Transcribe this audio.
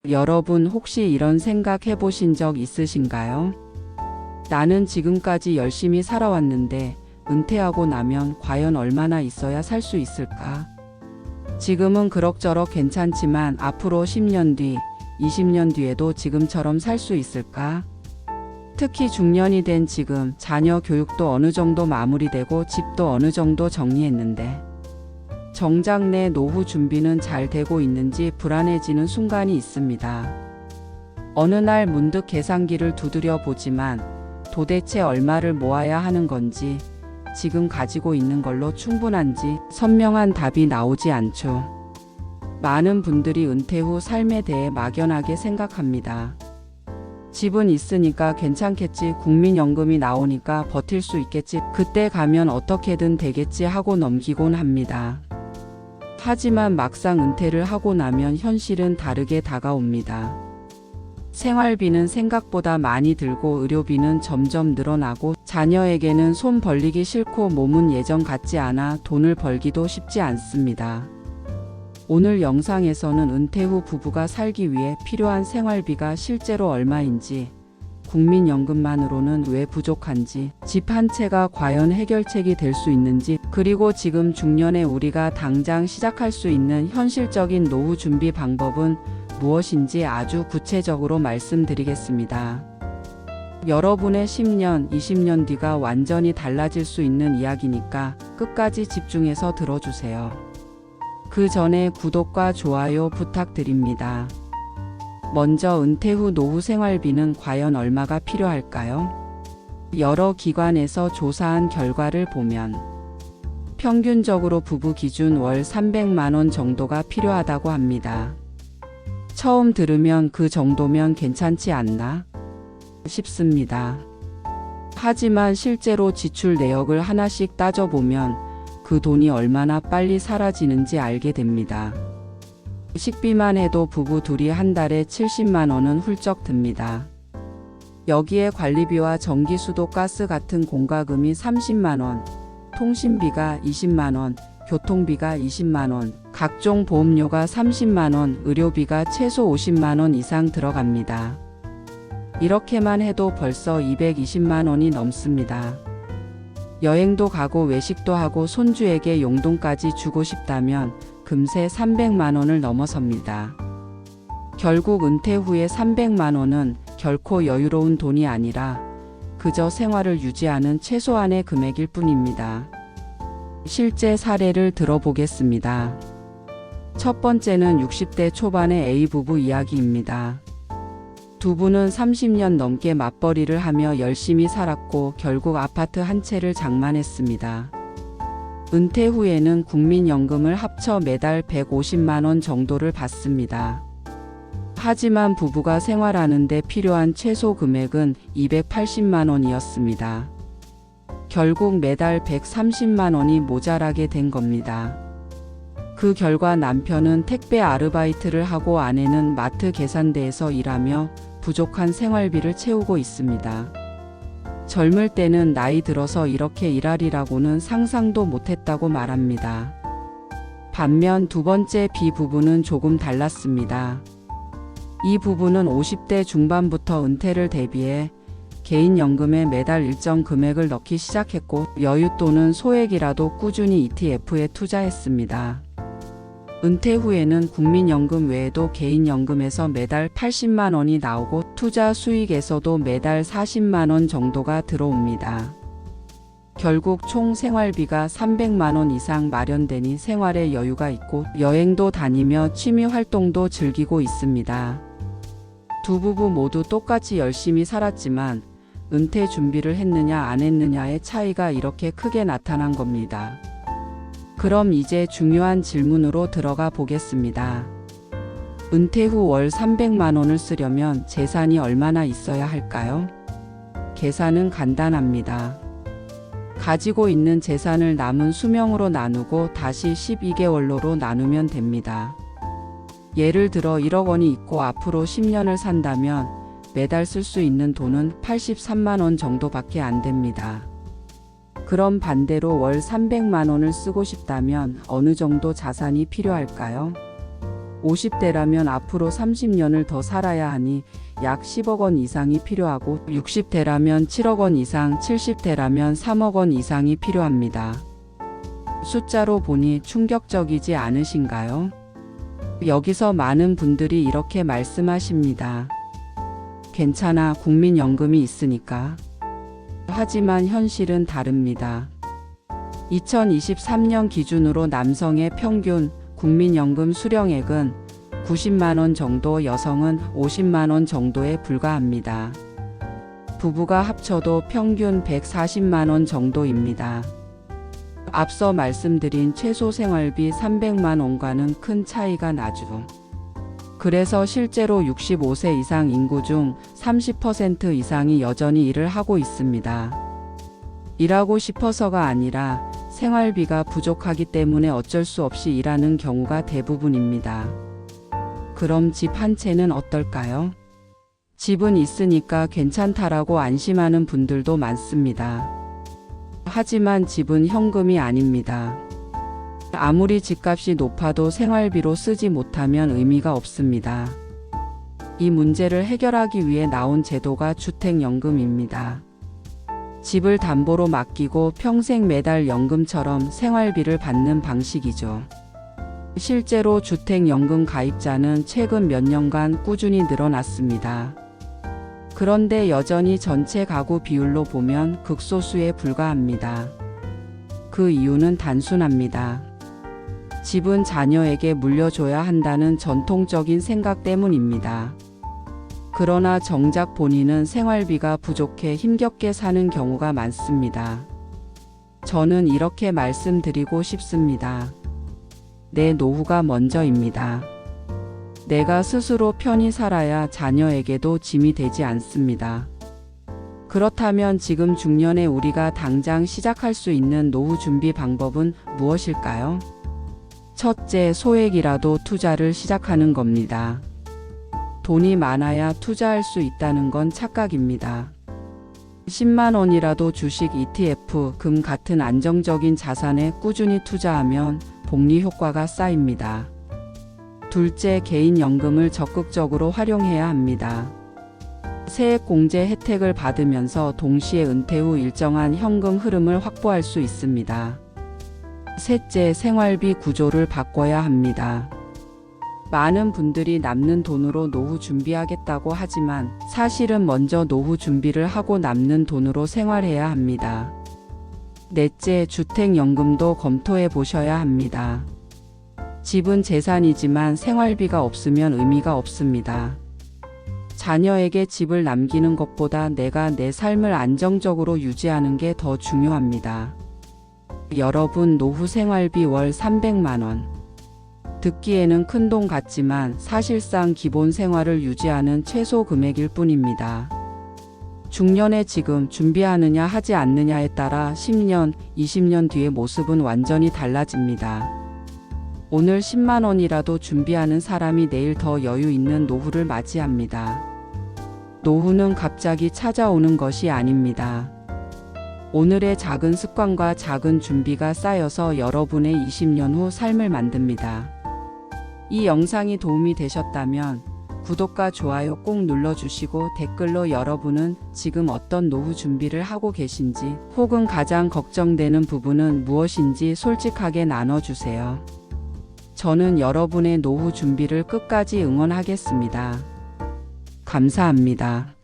여러분 혹시 이런 생각 해보신 적 있으신가요? 나는 지금까지 열심히 살아왔는데 은퇴하고 나면 과연 얼마나 있어야 살 수 있을까? 지금은 그럭저럭 괜찮지만 앞으로 10년 뒤, 20년 뒤에도 지금처럼 살 수 있을까? 특히 중년이 된 지금 자녀 교육도 어느 정도 마무리되고 집도 어느 정도 정리했는데 정작 내 노후 준비는 잘 되고 있는지 불안해지는 순간이 있습니다. 어느 날 문득 계산기를 두드려 보지만 도대체 얼마를 모아야 하는 건지, 지금 가지고 있는 걸로 충분한지 선명한 답이 나오지 않죠. 많은 분들이 은퇴 후 삶에 대해 막연하게 생각합니다. 집은 있으니까 괜찮겠지, 국민연금이 나오니까 버틸 수 있겠지, 그때 가면 어떻게든 되겠지 하고 넘기곤 합니다. 하지만 막상 은퇴를 하고 나면 현실은 다르게 다가옵니다. 생활비는 생각보다 많이 들고 의료비는 점점 늘어나고 자녀에게는 손 벌리기 싫고 몸은 예전 같지 않아 돈을 벌기도 쉽지 않습니다. 오늘 영상에서는 은퇴 후 부부가 살기 위해 필요한 생활비가 실제로 얼마인지, 국민연금만으로는 왜 부족한지, 집 한 채가 과연 해결책이 될 수 있는지, 그리고 지금 중년의 우리가 당장 시작할 수 있는 현실적인 노후 준비 방법은 무엇인지 아주 구체적으로 말씀드리겠습니다. 여러분의 10년, 20년 뒤가 완전히 달라질 수 있는 이야기니까 끝까지 집중해서 들어주세요. 그 전에 구독과 좋아요 부탁드립니다. 먼저 은퇴 후 노후 생활비는 과연 얼마가 필요할까요? 여러 기관에서 조사한 결과를 보면 평균적으로 부부 기준 월 300만 원 정도가 필요하다고 합니다. 처음 들으면 그 정도면 괜찮지 않나 싶습니다. 하지만 실제로 지출 내역을 하나씩 따져보면 그 돈이 얼마나 빨리 사라지는지 알게 됩니다. 식비만 해도 부부 둘이 한 달에 70만 원은 훌쩍 듭니다. 여기에 관리비와 전기, 수도, 가스 같은 공과금이 30만 원, 통신비가 20만 원, 교통비가 20만 원, 각종 보험료가 30만 원, 의료비가 최소 50만 원 이상 들어갑니다. 이렇게만 해도 벌써 220만 원이 넘습니다. 여행도 가고 외식도 하고 손주에게 용돈까지 주고 싶다면 금세 300만 원을 넘어섭니다. 결국 은퇴 후에 300만 원은 결코 여유로운 돈이 아니라 그저 생활을 유지하는 최소한의 금액일 뿐입니다. 실제 사례를 들어보겠습니다. 첫 번째는 60대 초반의 A부부 이야기입니다. 두 분은 30년 넘게 맞벌이를 하며 열심히 살았고 결국 아파트 한 채를 장만했습니다. 은퇴 후에는 국민연금을 합쳐 매달 150만 원 정도를 받습니다. 하지만 부부가 생활하는 데 필요한 최소 금액은 280만 원이었습니다. 결국 매달 130만 원이 모자라게 된 겁니다. 그 결과 남편은 택배 아르바이트를 하고 아내는 마트 계산대에서 일하며 부족한 생활비를 채우고 있습니다. 젊을 때는 나이 들어서 이렇게 일하리라고는 상상도 못했다고 말합니다. 반면 두 번째 B 부부는 조금 달랐습니다. 이 부부는 50대 중반부터 은퇴를 대비해 개인연금에 매달 일정 금액을 넣기 시작했고 여윳돈은 소액이라도 꾸준히 ETF에 투자했습니다. 은퇴 후에는 국민연금 외에도 개인연금에서 매달 80만 원이 나오고 투자 수익에서도 매달 40만 원 정도가 들어옵니다. 결국 총 생활비가 300만 원 이상 마련되니 생활에 여유가 있고 여행도 다니며 취미 활동도 즐기고 있습니다. 두 부부 모두 똑같이 열심히 살았지만 은퇴 준비를 했느냐 안 했느냐의 차이가 이렇게 크게 나타난 겁니다. 그럼 이제 중요한 질문으로 들어가 보겠습니다. 은퇴 후 월 300만 원을 쓰려면 재산이 얼마나 있어야 할까요? 계산은 간단합니다. 가지고 있는 재산을 남은 수명으로 나누고 다시 12개월로로 나누면 됩니다. 예를 들어 1억 원이 있고 앞으로 10년을 산다면 매달 쓸 수 있는 돈은 83만 원 정도밖에 안 됩니다. 그럼 반대로 월 300만 원을 쓰고 싶다면 어느 정도 자산이 필요할까요? 50대라면 앞으로 30년을 더 살아야 하니 약 10억 원 이상이 필요하고 60대라면 7억 원 이상, 70대라면 3억 원 이상이 필요합니다. 숫자로 보니 충격적이지 않으신가요? 여기서 많은 분들이 이렇게 말씀하십니다. 괜찮아, 국민연금이 있으니까. 하지만 현실은 다릅니다. 2023년 기준으로 남성의 평균 국민연금 수령액은 90만 원 정도, 여성은 50만 원 정도에 불과합니다. 부부가 합쳐도 평균 140만 원 정도입니다. 앞서 말씀드린 최소 생활비 300만 원과는 큰 차이가 나죠. 그래서 실제로 65세 이상 인구 중 30% 이상이 여전히 일을 하고 있습니다. 일하고 싶어서가 아니라 생활비가 부족하기 때문에 어쩔 수 없이 일하는 경우가 대부분입니다. 그럼 집 한 채는 어떨까요? 집은 있으니까 괜찮다라고 안심하는 분들도 많습니다. 하지만 집은 현금이 아닙니다. 아무리 집값이 높아도 생활비로 쓰지 못하면 의미가 없습니다. 이 문제를 해결하기 위해 나온 제도가 주택연금입니다. 집을 담보로 맡기고 평생 매달 연금처럼 생활비를 받는 방식이죠. 실제로 주택연금 가입자는 최근 몇 년간 꾸준히 늘어났습니다. 그런데 여전히 전체 가구 비율로 보면 극소수에 불과합니다. 그 이유는 단순합니다. 집은 자녀에게 물려줘야 한다는 전통적인 생각 때문입니다. 그러나 정작 본인은 생활비가 부족해 힘겹게 사는 경우가 많습니다. 저는 이렇게 말씀드리고 싶습니다. 내 노후가 먼저입니다. 내가 스스로 편히 살아야 자녀에게도 짐이 되지 않습니다. 그렇다면 지금 중년에 우리가 당장 시작할 수 있는 노후 준비 방법은 무엇일까요? 첫째, 소액이라도 투자를 시작하는 겁니다. 돈이 많아야 투자할 수 있다는 건 착각입니다. 10만 원이라도 주식, ETF, 금 같은 안정적인 자산에 꾸준히 투자하면 복리 효과가 쌓입니다. 둘째, 개인연금을 적극적으로 활용해야 합니다. 세액공제 혜택을 받으면서 동시에 은퇴 후 일정한 현금 흐름을 확보할 수 있습니다. 셋째, 생활비 구조를 바꿔야 합니다. 많은 분들이 남는 돈으로 노후 준비하겠다고 하지만 사실은 먼저 노후 준비를 하고 남는 돈으로 생활해야 합니다. 넷째, 주택연금도 검토해 보셔야 합니다. 집은 재산이지만 생활비가 없으면 의미가 없습니다. 자녀에게 집을 남기는 것보다 내가 내 삶을 안정적으로 유지하는 게 더 중요합니다. 여러분, 노후 생활비 월 300만 원. 듣기에는 큰 돈 같지만 사실상 기본 생활을 유지하는 최소 금액일 뿐입니다. 중년에 지금 준비하느냐 하지 않느냐에 따라 10년, 20년 뒤의 모습은 완전히 달라집니다. 오늘 10만 원이라도 준비하는 사람이 내일 더 여유 있는 노후를 맞이합니다. 노후는 갑자기 찾아오는 것이 아닙니다. 오늘의 작은 습관과 작은 준비가 쌓여서 여러분의 20년 후 삶을 만듭니다. 이 영상이 도움이 되셨다면 구독과 좋아요 꼭 눌러주시고 댓글로 여러분은 지금 어떤 노후 준비를 하고 계신지 혹은 가장 걱정되는 부분은 무엇인지 솔직하게 나눠주세요. 저는 여러분의 노후 준비를 끝까지 응원하겠습니다. 감사합니다.